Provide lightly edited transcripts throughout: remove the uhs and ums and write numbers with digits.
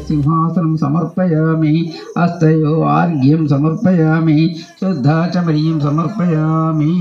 सिंहासनं समर्पयामि हस्तयो आर्घ्यं समर्पयामि शुद्धाचमनीं समर्पयामि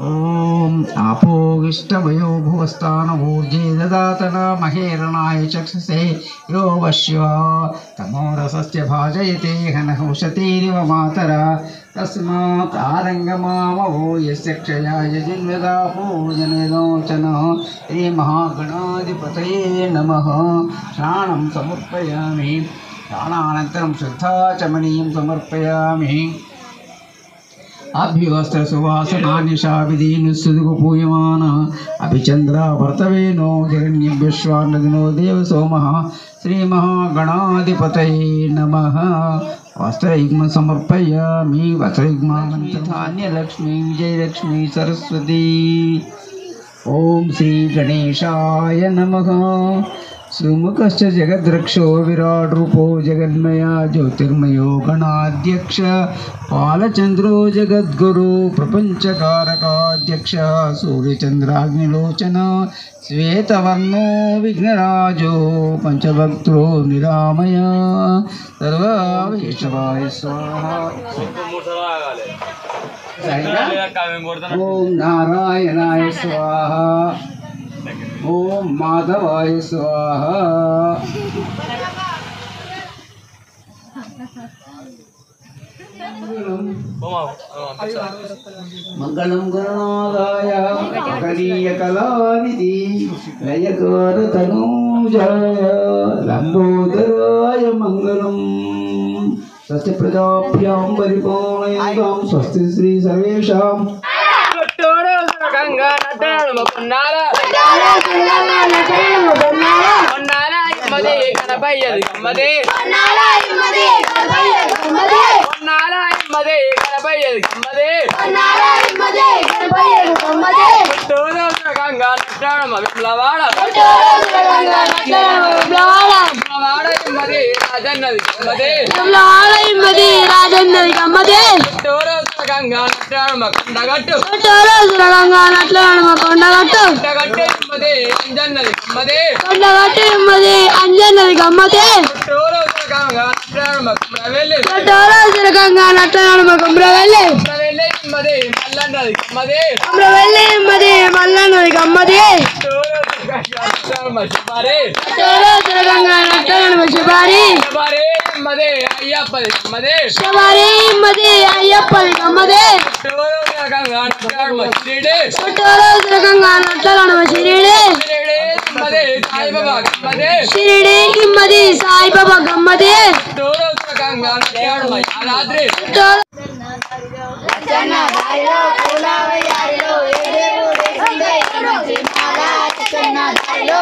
ओम आपोगिष्टवयो भुवस्थानभूर्जे ददातना महेरणाय चक्षसे यो वश्य तमोरसस्य भाजयते घनहौषतीरिव मातरा तस्मात् आरङ्गमामवो यस्य क्षयाय जिन्वदा पूजनलोचनः श्रीमहागणाधिपतये नमः श्राणं समर्पयामि श्राणानन्तरं शुद्धाचमनीं समर्पयामि अभ्यवस्त्र सुवासनानि शाविधीनुस्सुदुः पूयमानः अभिचन्द्रावर्तवेनो हिरण्यविश्वानदिनो देव सोमः श्रीमहागणाधिपतये नमः वस्त्रयुग्मं समर्पयामि वस्त्रयुग्मानन्तधान्यलक्ष्मी विजयलक्ष्मी सरस्वती ओम श्री गणेशाय नमः सुमुखश्च जगद्रक्षो विराट रूपो जगन्मया ज्योतिर्मयो गणाध्यक्ष पालचंद्रो जगद्गुरु प्रपंचकारकाध्यक्ष सूर्यचंद्राग्निलोचन श्वेतवर्णो विघ्नराजो पंचभक्त्रो निरामय सर्ववेशवाय स्वाहा ओम नारायणाय स्वाहा ओम माधवाय स्वाहा मंगलम गणनादाय करीय कलानिधि लयकार तनूजाय लंबोदराय मंगलम स्वस्ति प्रजाभ्यां परिपूर्णयन्तां स्वस्ति श्री सर्वेषां गंगा नटन मपन्नाला मदे गणपయ్య मदे पन्नाला मदे गणपయ్య मदे पन्नाला मदे गणपయ్య मदे पन्नाला मदे गणपయ్య मदे तोरो गंगा नटन मपलवाड़ा तोरो गंगा नटन मपलवाड़ा मपलवाड़ा मदे राजन्नदी मदे मपलवाड़ा मदे राजन्नदी मदे तोरो गंगा नटन मकंडगट्टु तोरो गंगा नटन मकंडगट्टु कंडगट्टे मदे अंजन्नदी मदे कंडगट्टे मदे अंजन्नदी गम्मते तोरो गंगा नटन मकंब्रवेले तोरो गंगा नटन मकंब्रवेले कंब्रवेले मदे मल्लन्नदी मदे कंब्रवेले मदे मल्लन्नदी गम्मते तोरो गंगा नटन मशबारे तोरो गंगा नटन मशबारे शबारे मदे अय्यप्पदी मदे शबारे मदे अय्यप्पदी गम्मते तोरो गंगा नटन मशिरेडे तोरो गंगा नटन मशिरेडे शिरेडे मदे साई बाबा गम्मते शिरेडे मदे साई बाबा गम्मते तोरो गंगा नटन मयालाद्रे लज्जना दारिलो कुलावयारिलो एदेवु रेसिंगे इनोची माला लज्जना दारिलो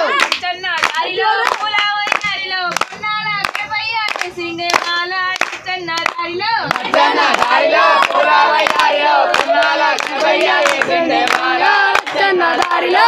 कुलावयारिलो कुन्नाला कृपया रेसिंगे माला लज्जना दारिलो कुलावयारिलो कुन्नाला कृपया रेसिंगे माला लज्जना दारिलो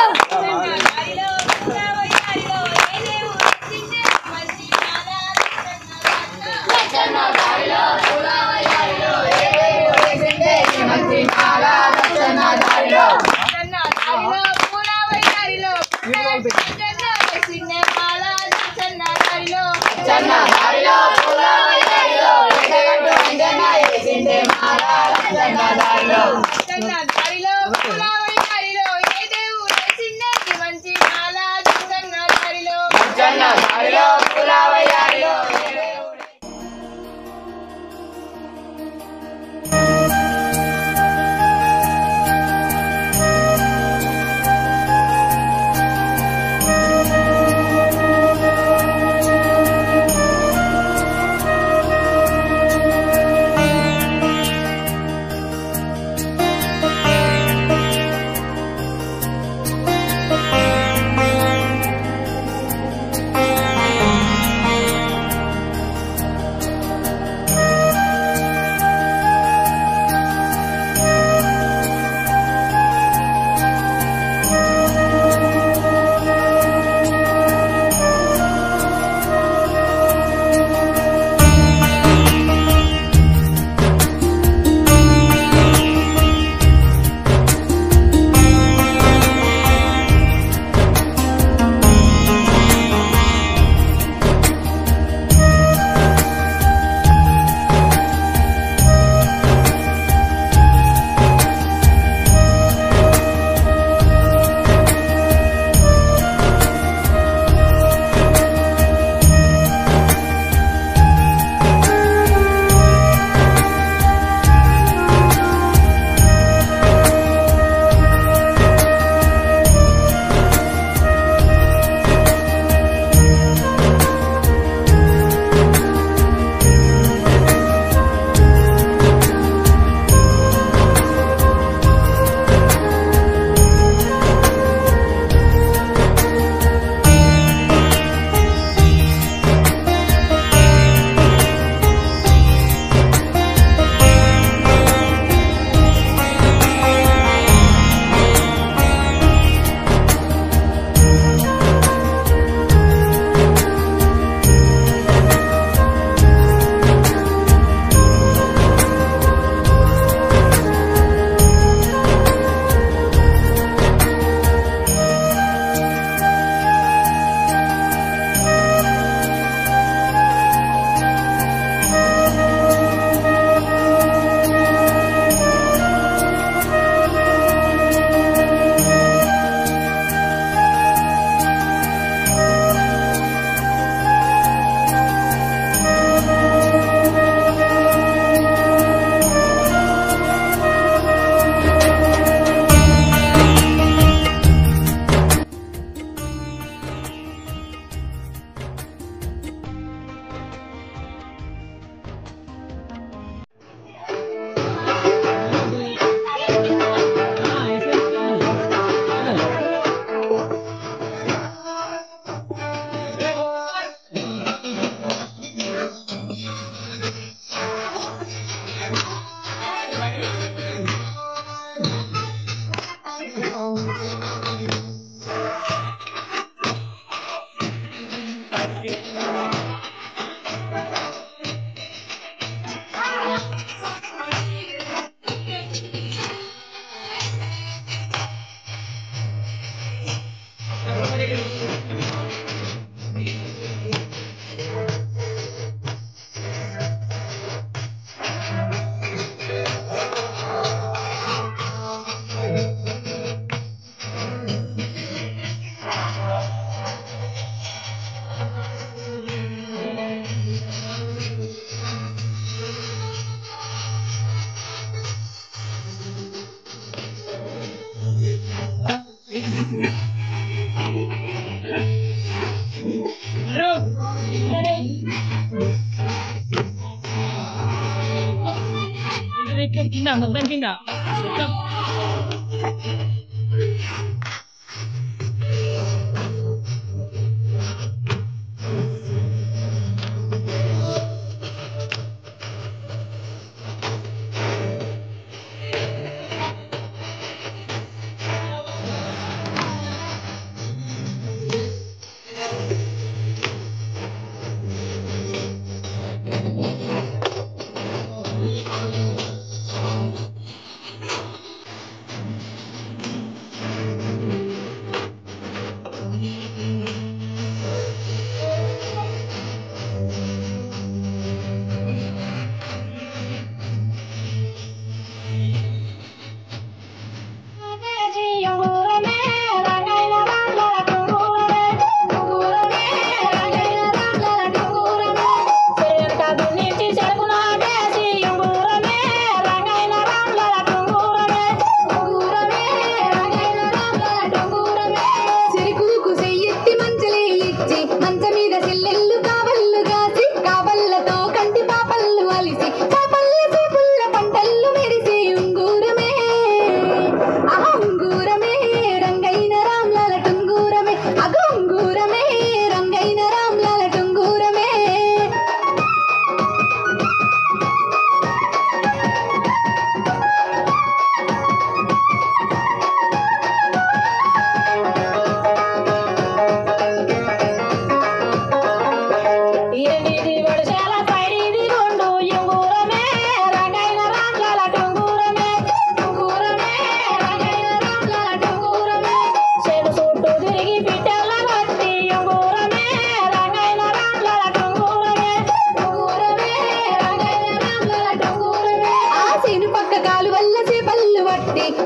Tidak.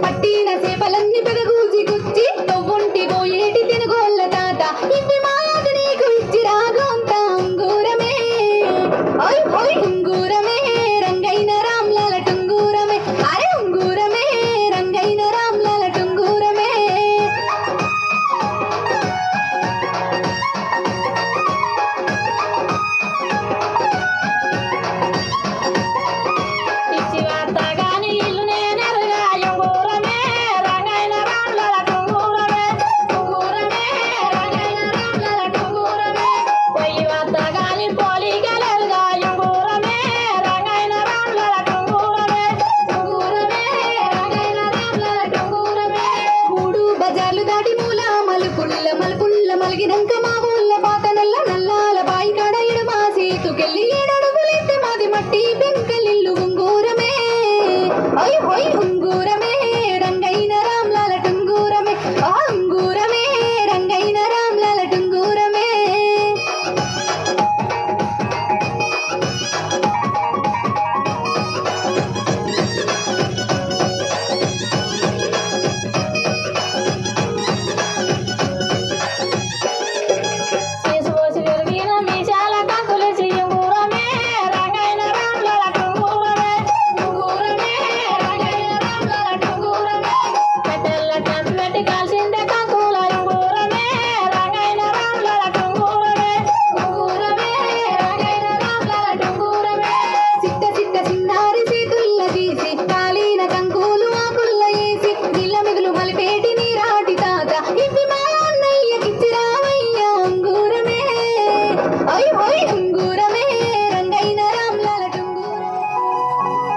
పట్టిన చేపలన్నీ పెదగూసి గుచ్చి తవ్వుంటి పోయేటి తినుగోళ్ళ తాత ఇవి మాకు నీకు ఇచ్చి రాగోంత ఉంగూరమే ఓయ్ ఓయ్ ఉంగూరమే రంగైన రామ్లాల టుంగూరమే అరే ఉంగూరమే రంగైన రామ్లాల టుంగూరమే ఇచ్చి వార్తగాని ఇల్లు నేనెరుగా ఉంగూరమే రంగైన రామ్లాల టుంగూరమే ఉంగూరమే రంగైన రామ్లాల టుంగూరమే పొయ్యి వార్తగాని పోలిగలరుగా ఉంగూరమే రంగైన రామ్లాల టుంగూరమే ఉంగూరమే రంగైన రామ్లాల టుంగూరమే మూడు బజార్లు దాటి మూల మలుపుల్ల మలిగినంక మా ఊళ్ళ పాత నల్లాల బాయి కాడ ఇడుమా సీతుకెళ్ళి 7 అడుగులెత్తి మాది మట్టి పెంకలిల్లు ఉంగూరమే ఓయ్ ఓయ్